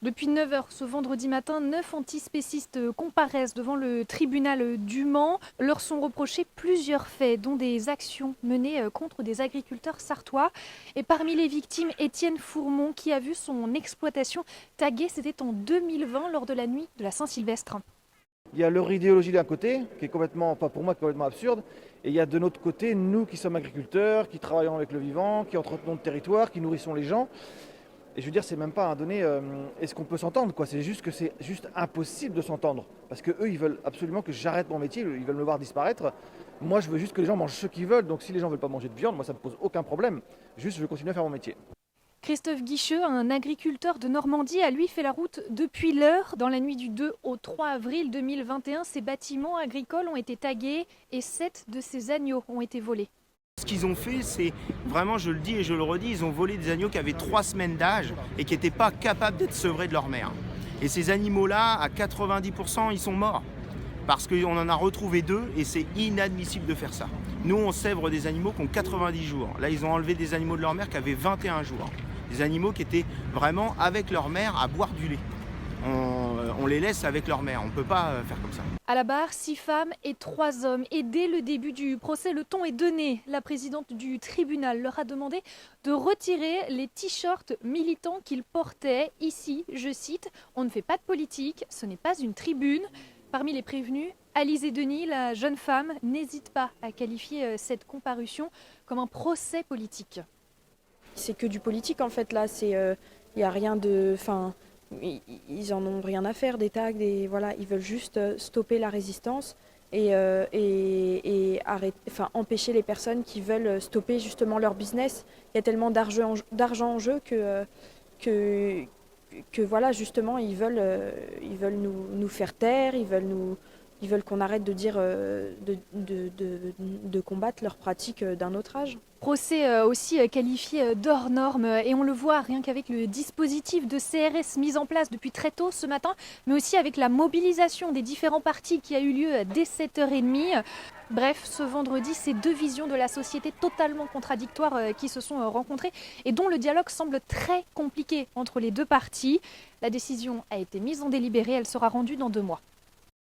Depuis 9 heures ce vendredi matin, 9 antispécistes comparaissent devant le tribunal du Mans. Leur sont reprochés plusieurs faits, dont des actions menées contre des agriculteurs sarthois. Et parmi les victimes, Étienne Fourmont, qui a vu son exploitation taguée, c'était en 2020 lors de la nuit de la Saint-Sylvestre. Il y a leur idéologie d'un côté, qui est complètement, pas pour moi, complètement absurde. Et il y a de notre côté, nous qui sommes agriculteurs, qui travaillons avec le vivant, qui entretenons le territoire, qui nourrissons les gens. Et je veux dire, c'est même pas un donné, est-ce qu'on peut s'entendre, quoi. C'est juste que c'est juste impossible de s'entendre. Parce que eux, ils veulent absolument que j'arrête mon métier, ils veulent me voir disparaître. Moi, je veux juste que les gens mangent ce qu'ils veulent. Donc si les gens veulent pas manger de viande, moi, ça me pose aucun problème. Juste, je veux continuer à faire mon métier. Christophe Guicheux, un agriculteur de Normandie, a lui fait la route depuis l'heure. Dans la nuit du 2 au 3 avril 2021, ces bâtiments agricoles ont été tagués et 7 de ces agneaux ont été volés. Ce qu'ils ont fait, c'est vraiment, je le dis et je le redis, ils ont volé des agneaux qui avaient 3 semaines d'âge et qui n'étaient pas capables d'être sevrés de leur mère. Et ces animaux-là, à 90%, ils sont morts. Parce qu'on en a retrouvé 2 et c'est inadmissible de faire ça. Nous, on sèvre des animaux qui ont 90 jours. Là, ils ont enlevé des animaux de leur mère qui avaient 21 jours. Des animaux qui étaient vraiment avec leur mère à boire du lait. On les laisse avec leur mère, on ne peut pas faire comme ça. À la barre, 6 femmes et 3 hommes. Et dès le début du procès, le ton est donné. La présidente du tribunal leur a demandé de retirer les t-shirts militants qu'ils portaient. Ici, je cite, « On ne fait pas de politique, ce n'est pas une tribune ». Parmi les prévenus, Alizée Denis, la jeune femme, n'hésite pas à qualifier cette comparution comme un procès politique. C'est que du politique en fait là, il n'y a rien de... Enfin, ils en ont rien à faire des tags, voilà, ils veulent juste stopper la résistance et empêcher les personnes qui veulent stopper justement leur business. Il y a tellement d'argent en jeu que voilà, justement, ils veulent nous faire taire, ils veulent qu'on arrête de dire, de combattre leurs pratiques d'un autre âge. Procès aussi qualifié d'hors norme et on le voit rien qu'avec le dispositif de CRS mis en place depuis très tôt ce matin, mais aussi avec la mobilisation des différents partis qui a eu lieu dès 7h30. Bref, ce vendredi, c'est 2 visions de la société totalement contradictoires qui se sont rencontrées et dont le dialogue semble très compliqué entre les deux partis. La décision a été mise en délibéré, elle sera rendue dans 2 mois.